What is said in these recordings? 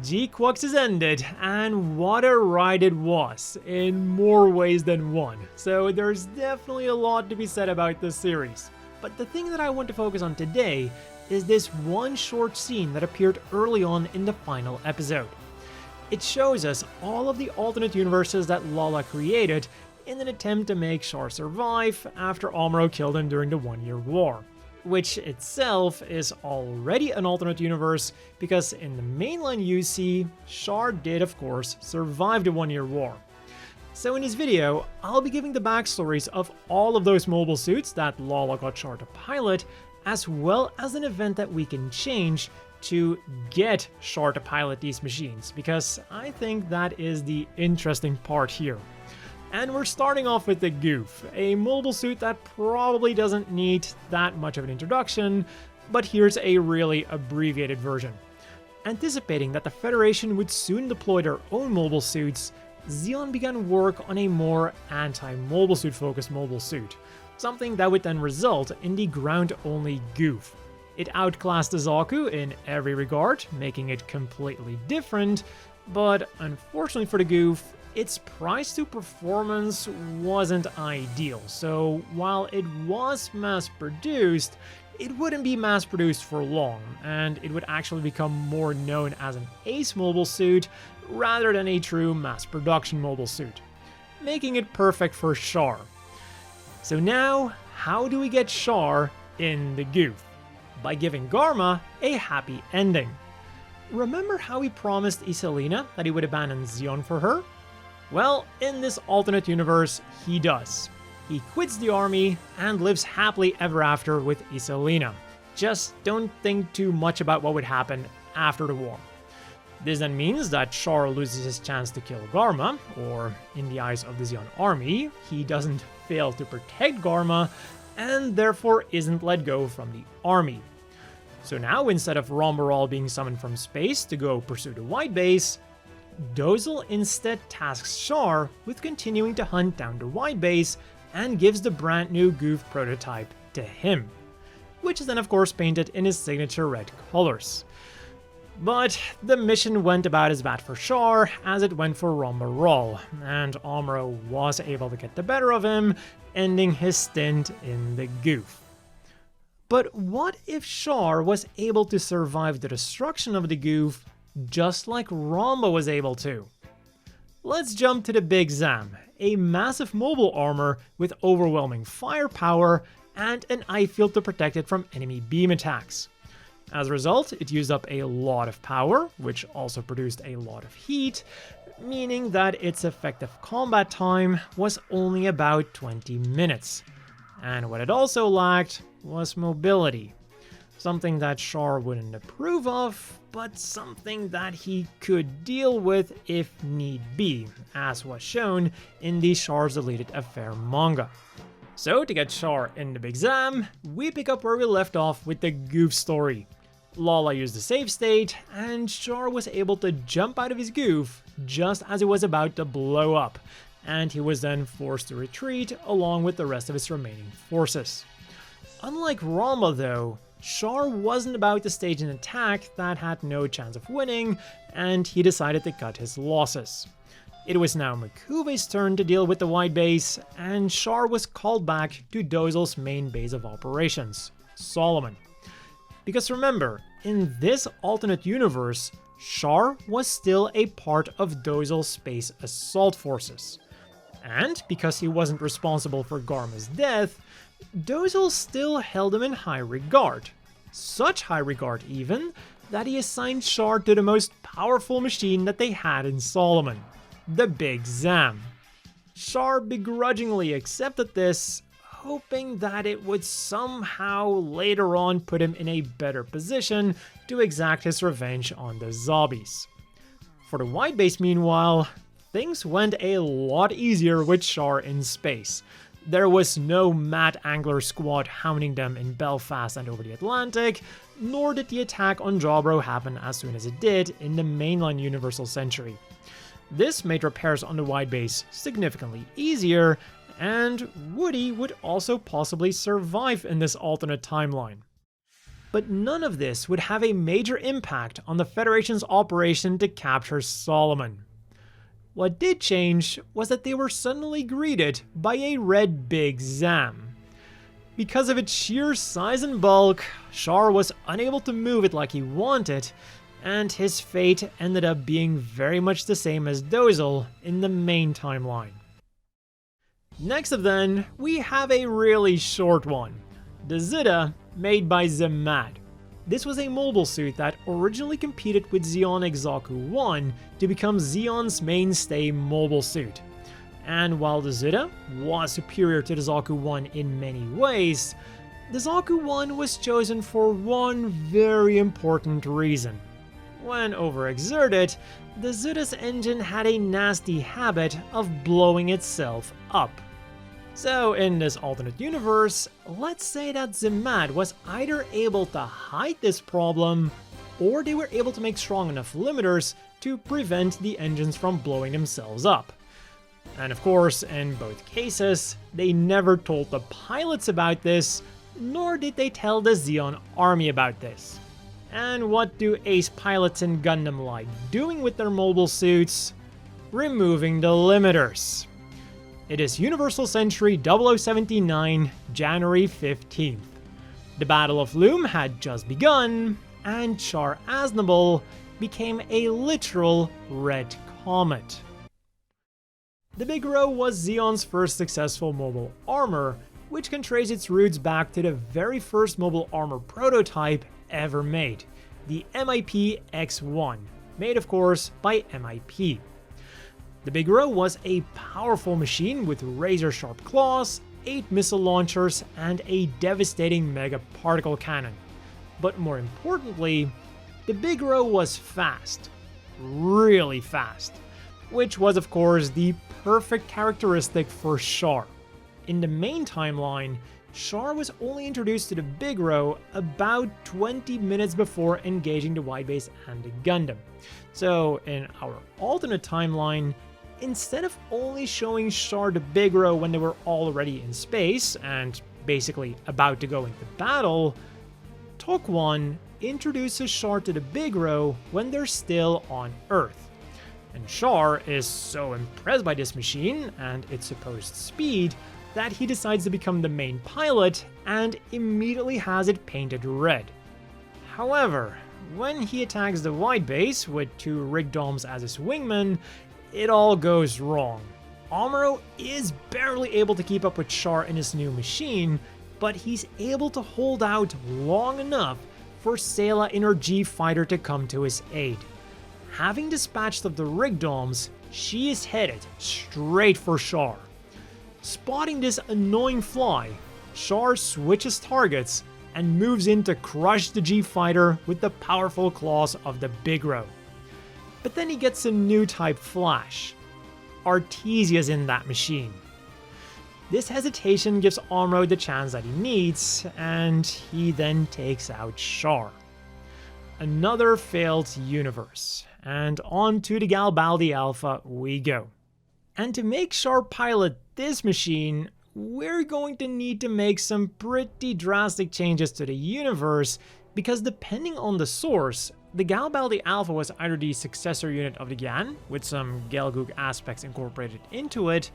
GQuuuuuX has ended, and what a ride it was, in more ways than one, so there's definitely a lot to be said about this series. But the thing that I want to focus on today is this one short scene that appeared early on in the final episode. It shows us all of the alternate universes that Lala created in an attempt to make Char survive after Amuro killed him during the 1-year war. Which itself is already an alternate universe, because in the mainline UC, Char did of course survive the 1-year war. So in this video, I'll be giving the backstories of all of those mobile suits that Lala got Char to pilot, as well as an event that we can change to get Char to pilot these machines, because I think that is the interesting part here. And we're starting off with the Gouf, a mobile suit that probably doesn't need that much of an introduction, but here's a really abbreviated version. Anticipating that the Federation would soon deploy their own mobile suits, Zeon began work on a more anti-mobile suit focused mobile suit, something that would then result in the ground-only Gouf. It outclassed the Zaku in every regard, making it completely different, but unfortunately for the Gouf, its price to performance wasn't ideal, so while it was mass-produced, it wouldn't be mass-produced for long, and it would actually become more known as an ace mobile suit rather than a true mass-production mobile suit, making it perfect for Char. So now, how do we get Char in the Gouf? By giving Garma a happy ending. Remember how he promised Iselina that he would abandon Zeon for her? Well, in this alternate universe, he does. He quits the army and lives happily ever after with Iselina. Just don't think too much about what would happen after the war. This then means that Char loses his chance to kill Garma, or in the eyes of the Zeon army, he doesn't fail to protect Garma, and therefore isn't let go from the army. So now, instead of Rombaral being summoned from space to go pursue the White Base, Dozle instead tasks Char with continuing to hunt down the White Base and gives the brand new Gouf prototype to him, which is then of course painted in his signature red colors. But the mission went about as bad for Char as it went for Rombaral, and Amuro was able to get the better of him, ending his stint in the Gouf. But what if Char was able to survive the destruction of the Gouf just like Romba was able to? Let's jump to the Big Zam, a massive mobile armor with overwhelming firepower and an eye field to protect it from enemy beam attacks. As a result, it used up a lot of power, which also produced a lot of heat, meaning that its effective combat time was only about 20 minutes. And what it also lacked was mobility. Something that Char wouldn't approve of, but something that he could deal with if need be, as was shown in the Char's Deleted Affair manga. So to get Char in the Big Zam, we pick up where we left off with the Gouf story. Lala used the save state, and Char was able to jump out of his Gouf just as it was about to blow up, and he was then forced to retreat along with the rest of his remaining forces. Unlike Romba though, Char wasn't about to stage an attack that had no chance of winning, and he decided to cut his losses. It was now Makuve's turn to deal with the White Base, and Char was called back to Dozle's main base of operations, Solomon. Because remember, in this alternate universe, Char was still a part of Dozle's space assault forces. And because he wasn't responsible for Garma's death, Dozle still held him in high regard. Such high regard even, that he assigned Char to the most powerful machine that they had in Solomon, the Big Zam. Char begrudgingly accepted this, hoping that it would somehow later on put him in a better position to exact his revenge on the Zabis. For the White Base meanwhile, things went a lot easier with Char in space. There was no mad Angler squad hounding them in Belfast and over the Atlantic, nor did the attack on Jawbro happen as soon as it did in the mainline Universal Century. This made repairs on the White Base significantly easier, and Woody would also possibly survive in this alternate timeline. But none of this would have a major impact on the Federation's operation to capture Solomon. What did change was that they were suddenly greeted by a red Big Zam. Because of its sheer size and bulk, Char was unable to move it like he wanted, and his fate ended up being very much the same as Dozle in the main timeline. Next up then, we have a really short one, the Zudah, made by Zam. This was a mobile suit that originally competed with Zeonic Zaku 1 to become Zeon's mainstay mobile suit. And while the Zudah was superior to the Zaku 1 in many ways, the Zaku 1 was chosen for one very important reason. When overexerted, the Zudah's engine had a nasty habit of blowing itself up. So in this alternate universe, let's say that Zam was either able to hide this problem, or they were able to make strong enough limiters to prevent the engines from blowing themselves up. And of course, in both cases, they never told the pilots about this, nor did they tell the Zeon army about this. And what do ace pilots in Gundam like doing with their mobile suits? Removing the limiters. It is Universal Century 0079, January 15th. The Battle of Loom had just begun, and Char Aznable became a literal red comet. The Bigro was Zeon's first successful mobile armor, which can trace its roots back to the very first mobile armor prototype ever made, the MIP X1, made of course by MIP. The Bigro was a powerful machine with razor-sharp claws, 8 missile launchers, and a devastating mega particle cannon. But more importantly, the Bigro was fast. Really fast. Which was of course the perfect characteristic for Char. In the main timeline, Char was only introduced to the Bigro about 20 minutes before engaging the Widebase and the Gundam. So in our alternate timeline, instead of only showing Char the Bigro when they were already in space and basically about to go into battle, Tok 1 introduces Char to the Bigro when they're still on Earth. And Char is so impressed by this machine and its supposed speed that he decides to become the main pilot and immediately has it painted red. However, when he attacks the Widebase with 2 Rigdoms as his wingmen, it all goes wrong. Amuro is barely able to keep up with Char in his new machine, but he's able to hold out long enough for Sayla in her G-Fighter to come to his aid. Having dispatched of the Rigdoms, she is headed straight for Char. Spotting this annoying fly, Char switches targets and moves in to crush the G-Fighter with the powerful claws of the Bigro. But then he gets a new type flash. Artesia's in that machine. This hesitation gives Amuro the chance that he needs, and he then takes out Char. Another failed universe, and on to the Galbaldy Alpha we go. And to make Char pilot this machine, we're going to need to make some pretty drastic changes to the universe, because depending on the source, the Galbaldy Alpha was either the successor unit of the GAN, with some Gelgoog aspects incorporated into it,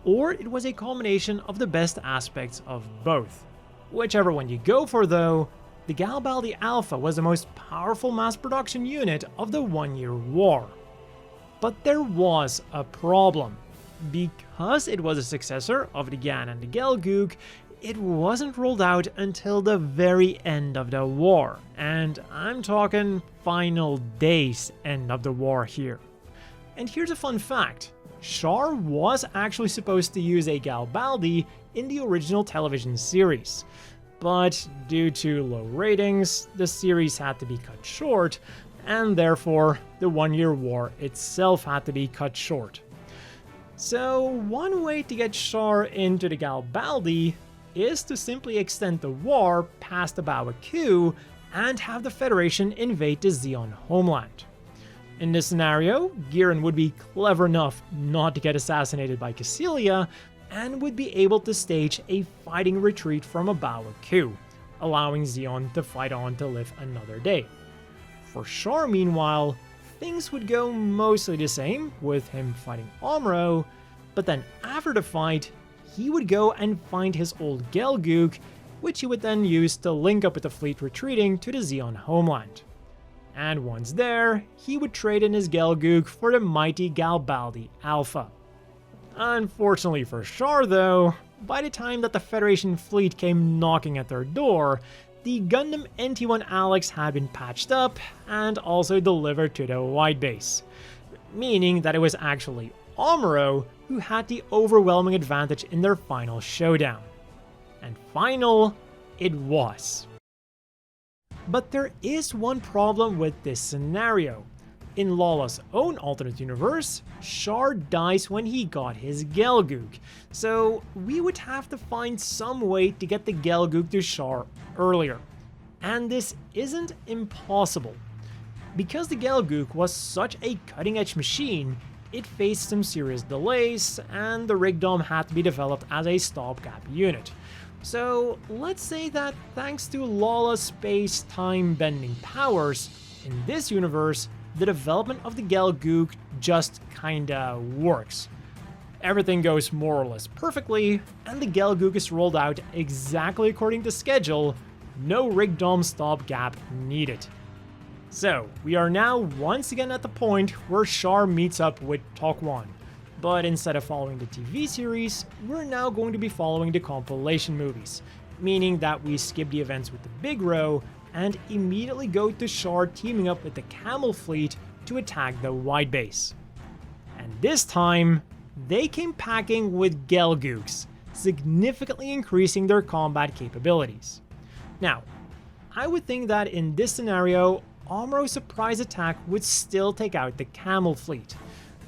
or it was a combination of the best aspects of both. Whichever one you go for though, the Galbaldy Alpha was the most powerful mass production unit of the 1-year war. But there was a problem. Because it was a successor of the GAN and the Gelgoog, it wasn't rolled out until the very end of the war, and I'm talking final days end of the war here. And here's a fun fact, Char was actually supposed to use a Galbaldy in the original television series, but due to low ratings, the series had to be cut short, and therefore the 1-year war itself had to be cut short. So one way to get Char into the Galbaldy is to simply extend the war past the Bawaku and have the Federation invade the Zeon homeland. In this scenario, Giran would be clever enough not to get assassinated by Cassilia and would be able to stage a fighting retreat from a Bawaku, allowing Zeon to fight on to live another day. For Char, meanwhile, things would go mostly the same, with him fighting Amuro, but then after the fight, he would go and find his old Gelgoog, which he would then use to link up with the fleet retreating to the Zeon homeland. And once there, he would trade in his Gelgoog for the mighty Galbaldy Alpha. Unfortunately for Char though, by the time that the Federation fleet came knocking at their door, the Gundam NT1 Alex had been patched up and also delivered to the White Base, meaning that it was actually Amuro who had the overwhelming advantage in their final showdown. And final, it was. But there is one problem with this scenario. In Lala's own alternate universe, Char dies when he got his Gelgoog, so we would have to find some way to get the Gelgoog to Char earlier. And this isn't impossible. Because the Gelgoog was such a cutting-edge machine, it faced some serious delays, and the Rigdom had to be developed as a stopgap unit. So let's say that thanks to Lala's space-time bending powers, in this universe, the development of the Gelgoog just kinda works. Everything goes more or less perfectly, and the Gelgoog is rolled out exactly according to schedule, no Rigdom stopgap needed. So, we are now once again at the point where Char meets up with Tokwan, but instead of following the TV series, we're now going to be following the compilation movies, meaning that we skip the events with the Bigro and immediately go to Char teaming up with the Camel fleet to attack the White Base. And this time, they came packing with Gelgoogs, significantly increasing their combat capabilities. Now, I would think that in this scenario, Amuro's surprise attack would still take out the Camel fleet,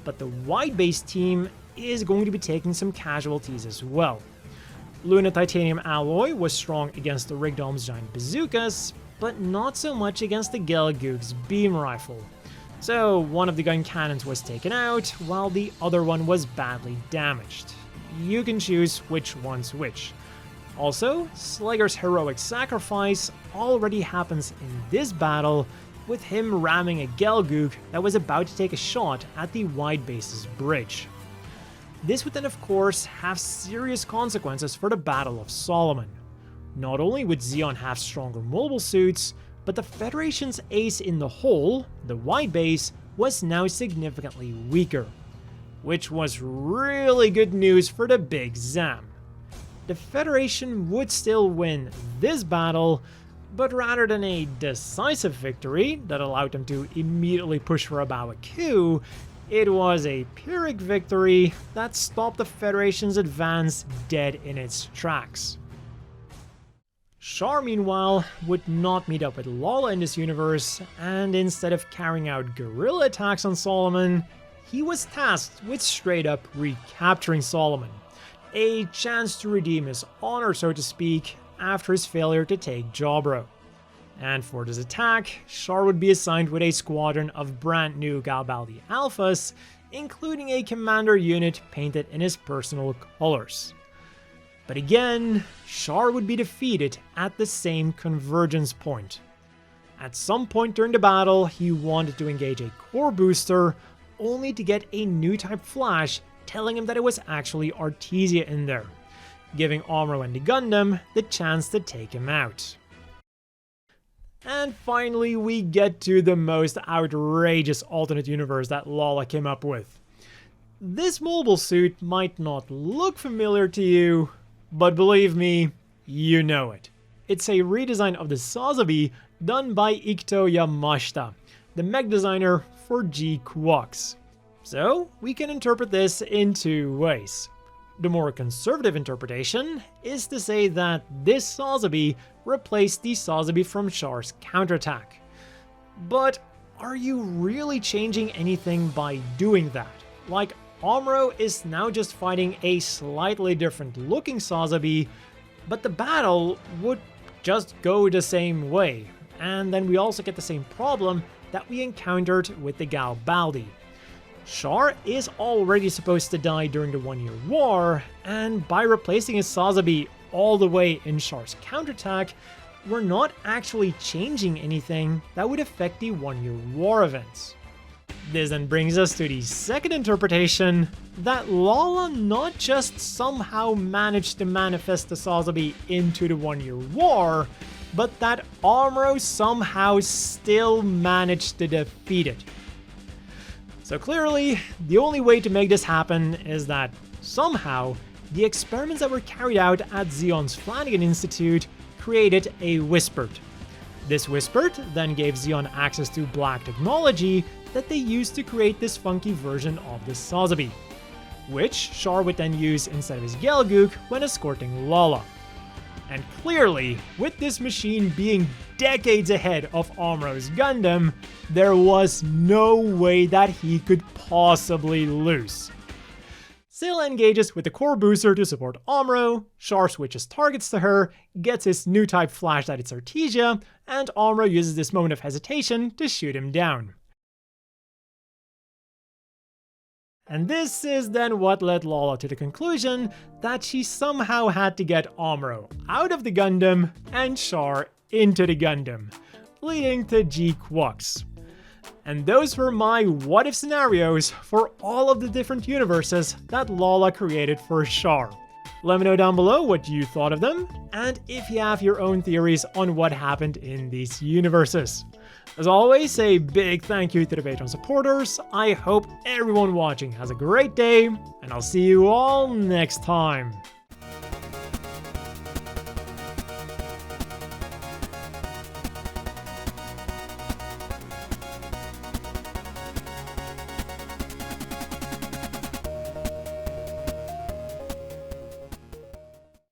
but the White Base team is going to be taking some casualties as well. Luna Titanium Alloy was strong against the Rigdom's giant bazookas, but not so much against the Gelgoog's beam rifle. So one of the gun cannons was taken out, while the other one was badly damaged. You can choose which one's which. Also, Slager's heroic sacrifice already happens in this battle, with him ramming a Gelgoog that was about to take a shot at the White Base's bridge. This would then of course have serious consequences for the Battle of Solomon. Not only would Zeon have stronger mobile suits, but the Federation's ace in the hole, the White Base, was now significantly weaker. Which was really good news for the Big Zam. The Federation would still win this battle, but rather than a decisive victory that allowed them to immediately push for a Bawa coup, it was a Pyrrhic victory that stopped the Federation's advance dead in its tracks. Char, meanwhile, would not meet up with Lala in this universe, and instead of carrying out guerrilla attacks on Solomon, he was tasked with straight up recapturing Solomon. A chance to redeem his honor, so to speak, after his failure to take Jobro. And for this attack, Char would be assigned with a squadron of brand new Galbaldy Alphas, including a commander unit painted in his personal colors. But again, Char would be defeated at the same convergence point. At some point during the battle, he wanted to engage a core booster, only to get a new type flash telling him that it was actually Artesia in there, giving Amuro and the Gundam the chance to take him out. And finally, we get to the most outrageous alternate universe that Lala came up with. This mobile suit might not look familiar to you, but believe me, you know it. It's a redesign of the Sazabi done by Ikuto Yamashita, the mech designer for GQuuuuuX. So, we can interpret this in two ways. The more conservative interpretation is to say that this Sazabi replaced the Sazabi from Char's counterattack. But are you really changing anything by doing that? Like, Amuro is now just fighting a slightly different looking Sazabi, but the battle would just go the same way, and then we also get the same problem that we encountered with the Galbaldy. Char is already supposed to die during the 1-year war, and by replacing his Sazabi all the way in Char's counterattack, were not actually changing anything that would affect the one-year war events. This then brings us to the second interpretation, that Lala not just somehow managed to manifest the Sazabi into the one-year war, but that Amuro somehow still managed to defeat it. So clearly, the only way to make this happen is that, somehow, the experiments that were carried out at Zeon's Flanagan Institute created a Wispert. This Wispert then gave Zeon access to black technology that they used to create this funky version of the Sazabi, which Char would then use instead of his Gelgook when escorting Lala. And clearly, with this machine being decades ahead of Amuro's Gundam, there was no way that he could possibly lose. Sayla engages with the core booster to support Amuro, Char switches targets to her, gets his new type flashed at its Artesia, and Amuro uses this moment of hesitation to shoot him down. And this is then what led Lala to the conclusion that she somehow had to get Amuro out of the Gundam and Char into the Gundam, leading to GQuuuuuX. And those were my what-if scenarios for all of the different universes that Lala created for Char. Let me know down below what you thought of them, and if you have your own theories on what happened in these universes. As always, a big thank you to the Patreon supporters. I hope everyone watching has a great day, and I'll see you all next time.